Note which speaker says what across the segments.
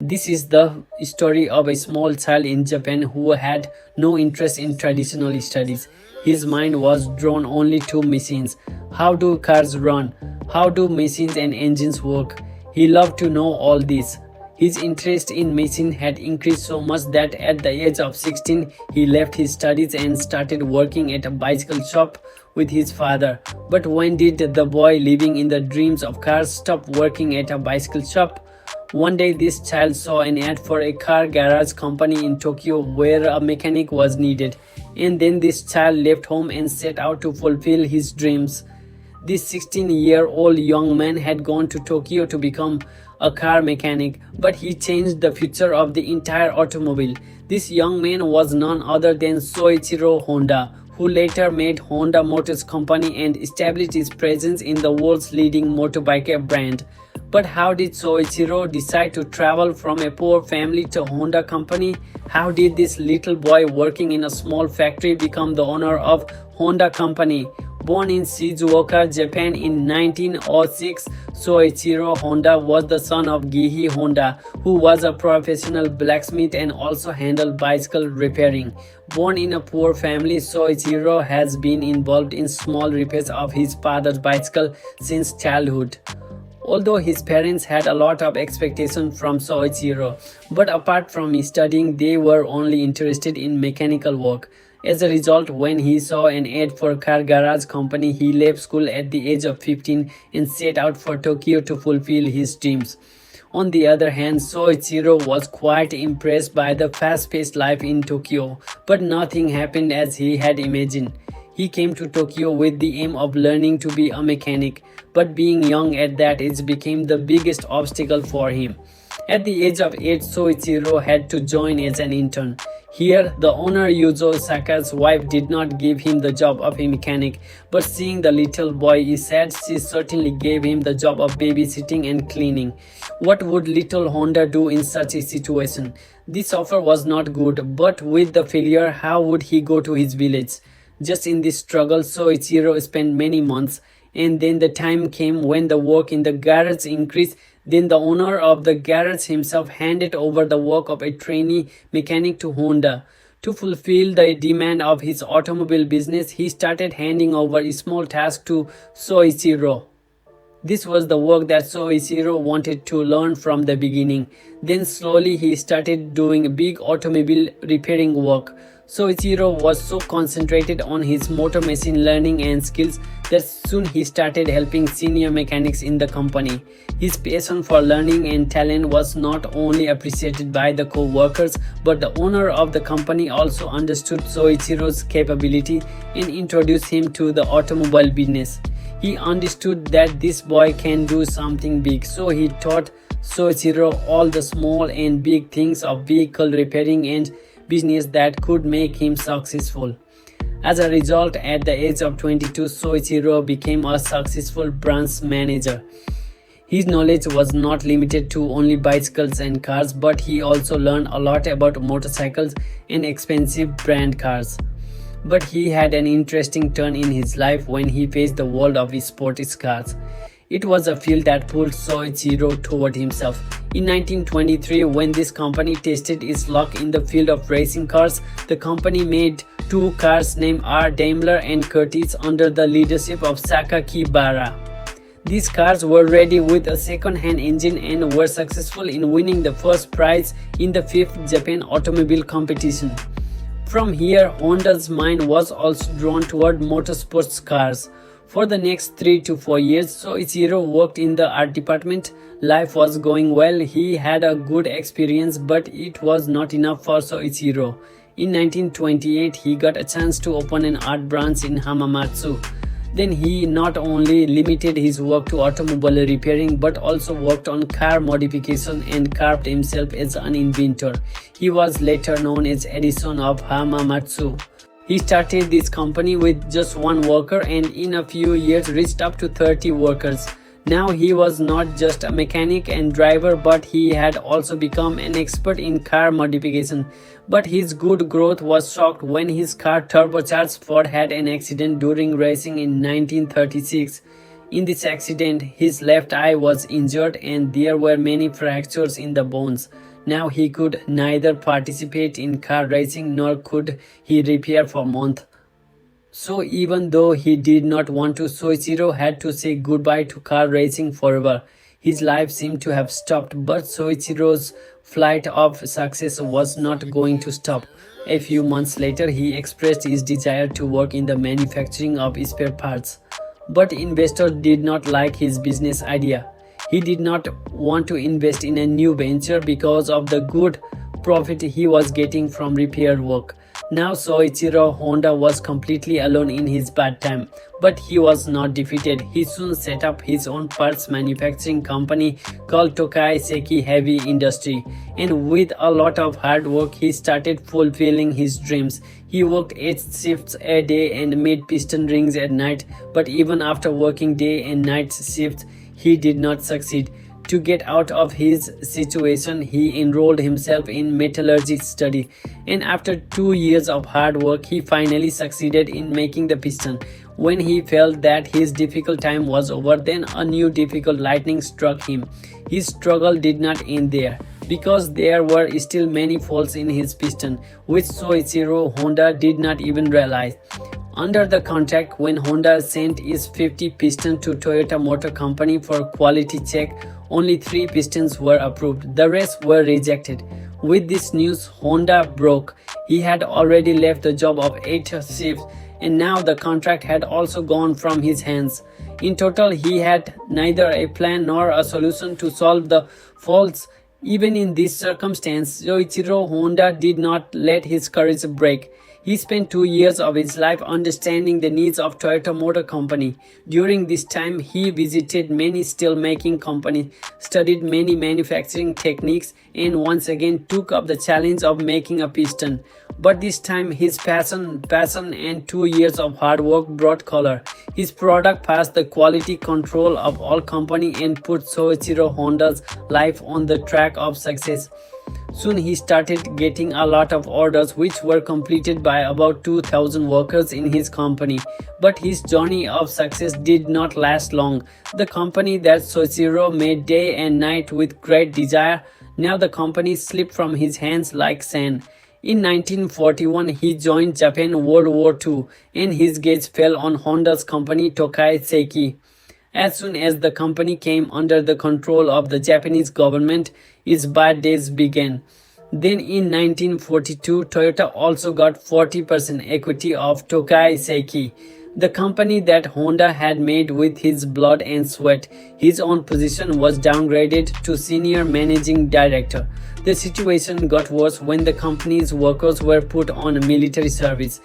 Speaker 1: This is the story of a small child in Japan who had no interest in traditional studies. His mind was drawn only to machines. How do cars run? How do machines and engines work? He loved to know all this. His interest in machine had increased so much that at the age of 16 he left his studies and started working at a bicycle shop with his father. But when did the boy living in the dreams of cars stop working at a bicycle shop? One day this child saw an ad for a car garage company in Tokyo where a mechanic was needed, and then this child left home and set out to fulfill his dreams. This 16-year-old young man had gone to Tokyo to become a car mechanic, but he changed the future of the entire automobile. This young man was none other than Soichiro Honda, who later made Honda Motors Company and established his presence in the world's leading motorbike brand. But how did Soichiro decide to travel from a poor family to Honda Company? How did this little boy working in a small factory become the owner of Honda Company? Born in Shizuoka, Japan in 1906, Soichiro Honda was the son of Gihei Honda, who was a professional blacksmith and also handled bicycle repairing. Born in a poor family, Soichiro has been involved in small repairs of his father's bicycle since childhood. Although his parents had a lot of expectation from Soichiro, but apart from studying, they were only interested in mechanical work. As a result, when he saw an ad for car garage company, he left school at the age of 15 and set out for Tokyo to fulfill his dreams. On the other hand, Soichiro was quite impressed by the fast-paced life in Tokyo, but nothing happened as he had imagined. He came to Tokyo with the aim of learning to be a mechanic, but being young at that age became the biggest obstacle for him. At the age of 8, Soichiro had to join as an intern. Here, the owner Yuzo Saka's wife did not give him the job of a mechanic, but seeing the little boy is sad, she certainly gave him the job of babysitting and cleaning. What would little Honda do in such a situation? This offer was not good, but with the failure, how would he go to his village? Just in this struggle, Soichiro spent many months, and then the time came when the work in the garage increased. Then the owner of the garage himself handed over the work of a trainee mechanic to Honda. To fulfill the demand of his automobile business, he started handing over a small task to Soichiro. This was the work that Soichiro wanted to learn from the beginning. Then slowly he started doing big automobile repairing work. Soichiro was so concentrated on his motor machine learning and skills that soon he started helping senior mechanics in the company. His passion for learning and talent was not only appreciated by the co-workers, but the owner of the company also understood Soichiro's capability and introduced him to the automobile business. He understood that this boy can do something big, so he taught Soichiro all the small and big things of vehicle repairing and business that could make him successful. As a result, at the age of 22, Soichiro became a successful branch manager. His knowledge was not limited to only bicycles and cars, but he also learned a lot about motorcycles and expensive brand cars. But he had an interesting turn in his life when he faced the world of sports cars. It was a field that pulled Soichiro toward himself. In 1923, when this company tested its luck in the field of racing cars, the company made two cars named R. Daimler and Curtiss under the leadership of Sakakibara. These cars were ready with a second-hand engine and were successful in winning the first prize in the 5th Japan Automobile Competition. From here, Honda's mind was also drawn toward motorsports cars. For the next 3 to 4 years, Soichiro worked in the art department. Life was going well, he had a good experience, but it was not enough for Soichiro. In 1928, he got a chance to open an art branch in Hamamatsu. Then he not only limited his work to automobile repairing but also worked on car modification and carved himself as an inventor. He was later known as Edison of Hamamatsu. He started this company with just one worker and in a few years reached up to 30 workers. Now he was not just a mechanic and driver, but he had also become an expert in car modification. But his good growth was shocked when his car turbocharged Ford had an accident during racing in 1936. In this accident, his left eye was injured and there were many fractures in the bones. Now he could neither participate in car racing nor could he repair for months. So even though he did not want to, Soichiro had to say goodbye to car racing forever. His life seemed to have stopped, but Soichiro's flight of success was not going to stop. A few months later, he expressed his desire to work in the manufacturing of spare parts. But investors did not like his business idea. He did not want to invest in a new venture because of the good profit he was getting from repair work. Now Soichiro Honda was completely alone in his bad time, but he was not defeated. He soon set up his own parts manufacturing company called Tokai Seiki Heavy Industry, and with a lot of hard work he started fulfilling his dreams. He worked 8 shifts a day and made piston rings at night, but even after working day and night shifts, he did not succeed. To get out of his situation, he enrolled himself in metallurgy study, and after 2 years of hard work, he finally succeeded in making the piston. When he felt that his difficult time was over, then a new difficult lightning struck him. His struggle did not end there, because there were still many faults in his piston, which Soichiro Honda did not even realize. Under the contract, when Honda sent its 50 pistons to Toyota Motor Company for quality check, only 3 pistons were approved. The rest were rejected. With this news, Honda broke. He had already left the job of 8 shifts, and now the contract had also gone from his hands. In total, he had neither a plan nor a solution to solve the faults. Even in this circumstance, Soichiro Honda did not let his courage break. He spent 2 years of his life understanding the needs of Toyota Motor Company. During this time, he visited many steel-making companies, studied many manufacturing techniques, and once again took up the challenge of making a piston. But this time, his passion and 2 years of hard work brought color. His product passed the quality control of all company and put Soichiro Honda's life on the track of success. Soon he started getting a lot of orders, which were completed by about 2,000 workers in his company. But his journey of success did not last long. The company that Soichiro made day and night with great desire, now the company slipped from his hands like sand. In 1941, he joined Japan World War II, and his gaze fell on Honda's company Tokai Seiki. As soon as the company came under the control of the Japanese government, its bad days began. Then in 1942, Toyota also got 40% equity of Tokai Seiki, the company that Honda had made with his blood and sweat. His own position was downgraded to senior managing director. The situation got worse when the company's workers were put on military service,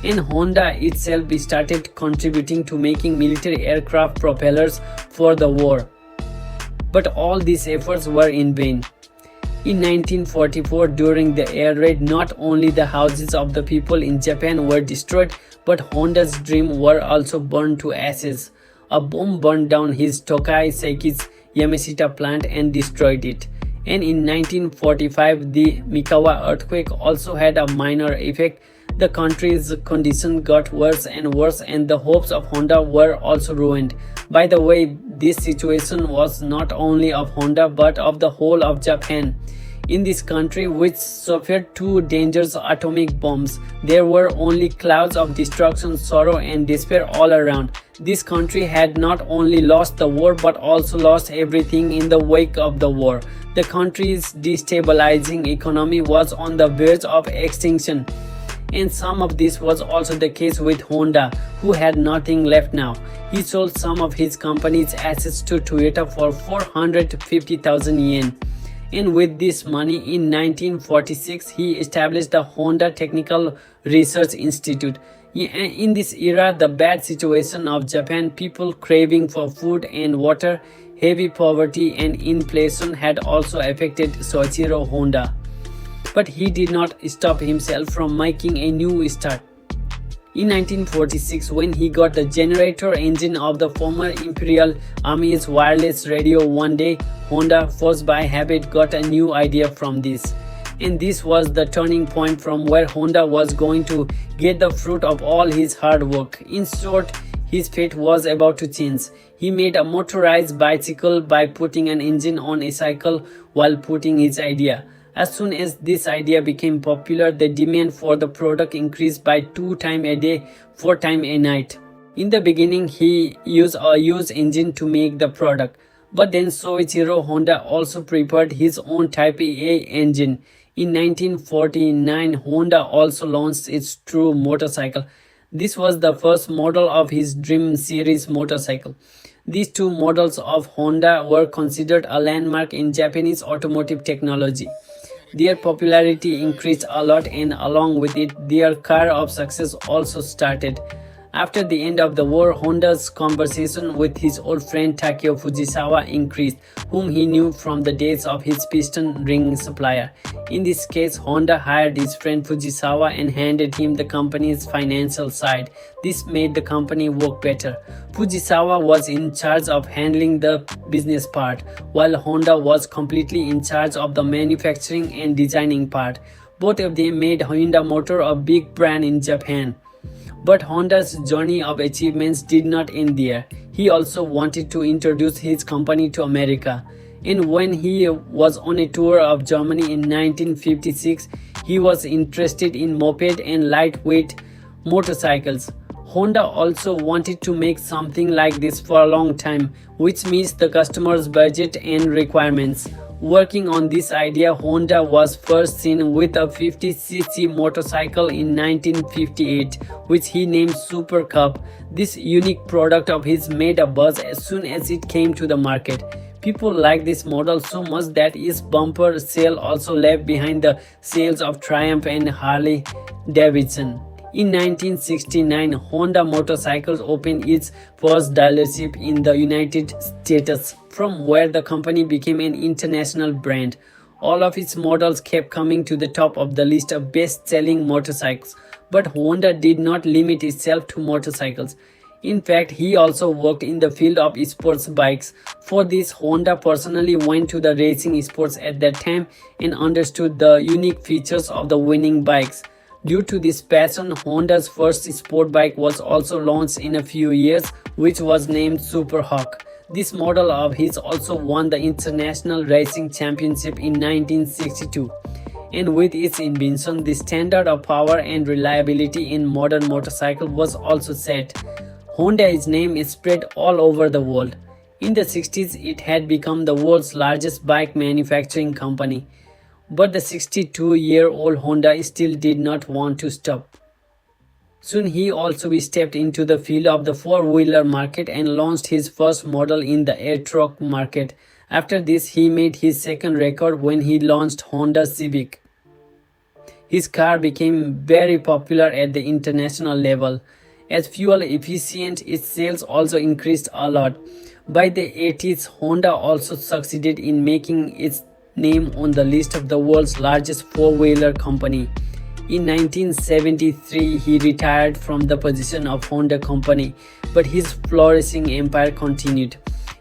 Speaker 1: and Honda itself started contributing to making military aircraft propellers for the war. But all these efforts were in vain. In 1944, during the air raid, not only the houses of the people in Japan were destroyed, but Honda's dreams were also burned to ashes. A bomb burned down his Tokai Seiki's Yamashita plant and destroyed it. And in 1945, the Mikawa earthquake also had a minor effect. The country's condition got worse and worse, and the hopes of Honda were also ruined. By the way, this situation was not only of Honda but of the whole of Japan. In this country, which suffered 2 dangerous atomic bombs, there were only clouds of destruction, sorrow, and despair all around. This country had not only lost the war but also lost everything in the wake of the war. The country's destabilizing economy was on the verge of extinction. And some of this was also the case with Honda, who had nothing left now. He sold some of his company's assets to Toyota for 450,000 yen. And with this money, in 1946, he established the Honda Technical Research Institute. In this era, the bad situation of Japan, people craving for food and water, heavy poverty and inflation had also affected Soichiro Honda. But he did not stop himself from making a new start. In 1946, when he got the generator engine of the former Imperial Army's wireless radio one day, Honda, forced by habit, got a new idea from this. And this was the turning point from where Honda was going to get the fruit of all his hard work. In short, his fate was about to change. He made a motorized bicycle by putting an engine on a cycle while putting his idea. As soon as this idea became popular, the demand for the product increased by 2 times a day, 4 times a night. In the beginning, he used a used engine to make the product, but then Soichiro Honda also prepared his own Type A engine. In 1949, Honda also launched its True motorcycle. This was the first model of his Dream Series motorcycle. These two models of Honda were considered a landmark in Japanese automotive technology. Their popularity increased a lot, and along with it, their car of success also started. After the end of the war, Honda's conversation with his old friend Takeo Fujisawa increased, whom he knew from the days of his piston ring supplier. In this case, Honda hired his friend Fujisawa and handed him the company's financial side. This made the company work better. Fujisawa was in charge of handling the business part, while Honda was completely in charge of the manufacturing and designing part. Both of them made Honda Motor a big brand in Japan. But Honda's journey of achievements did not end there. He also wanted to introduce his company to America. And when he was on a tour of Germany in 1956, he was interested in moped and lightweight motorcycles. Honda also wanted to make something like this for a long time, which meets the customer's budget and requirements. Working on this idea, Honda was first seen with a 50cc motorcycle in 1958, which he named Super Cup. This unique product of his made a buzz as soon as it came to the market. People liked this model so much that its bumper sale also left behind the sales of Triumph and Harley Davidson. In 1969, Honda Motorcycles opened its first dealership in the United States, from where the company became an international brand. All of its models kept coming to the top of the list of best-selling motorcycles, but Honda did not limit itself to motorcycles. In fact, he also worked in the field of sports bikes. For this, Honda personally went to the racing sports at that time and understood the unique features of the winning bikes. Due to this passion, Honda's first sport bike was also launched in a few years, which was named Super Hawk. This model of his also won the International Racing Championship in 1962. And with its invention, the standard of power and reliability in modern motorcycle was also set. Honda's name is spread all over the world. In the 60s, it had become the world's largest bike manufacturing company. But the 62-year-old Honda still did not want to stop. Soon he also stepped into the field of the four-wheeler market and launched his first model in the air-truck market. After this, he made his second record when he launched Honda Civic. His car became very popular at the international level. As fuel efficient, its sales also increased a lot. By the 80s, Honda also succeeded in making its name on the list of the world's largest four-wheeler company. In 1973, he retired from the position of Honda company, but his flourishing empire continued.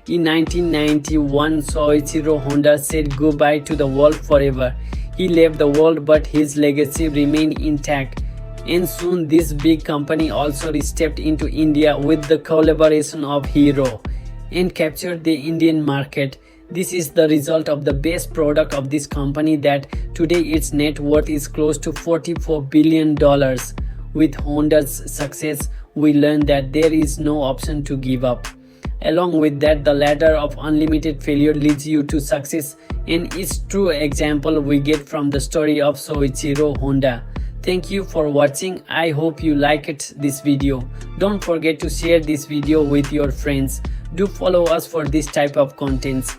Speaker 1: In 1991, Soichiro Honda said goodbye to the world forever. He left the world, but his legacy remained intact. And soon this big company also stepped into India with the collaboration of Hero and captured the Indian market. This is the result of the best product of this company that today its net worth is close to $44 billion. With Honda's success, we learned that there is no option to give up. Along with that, the ladder of unlimited failure leads you to success, and its true example we get from the story of Soichiro Honda. Thank you for watching. I hope you liked this video. Don't forget to share this video with your friends. Do follow us for this type of contents.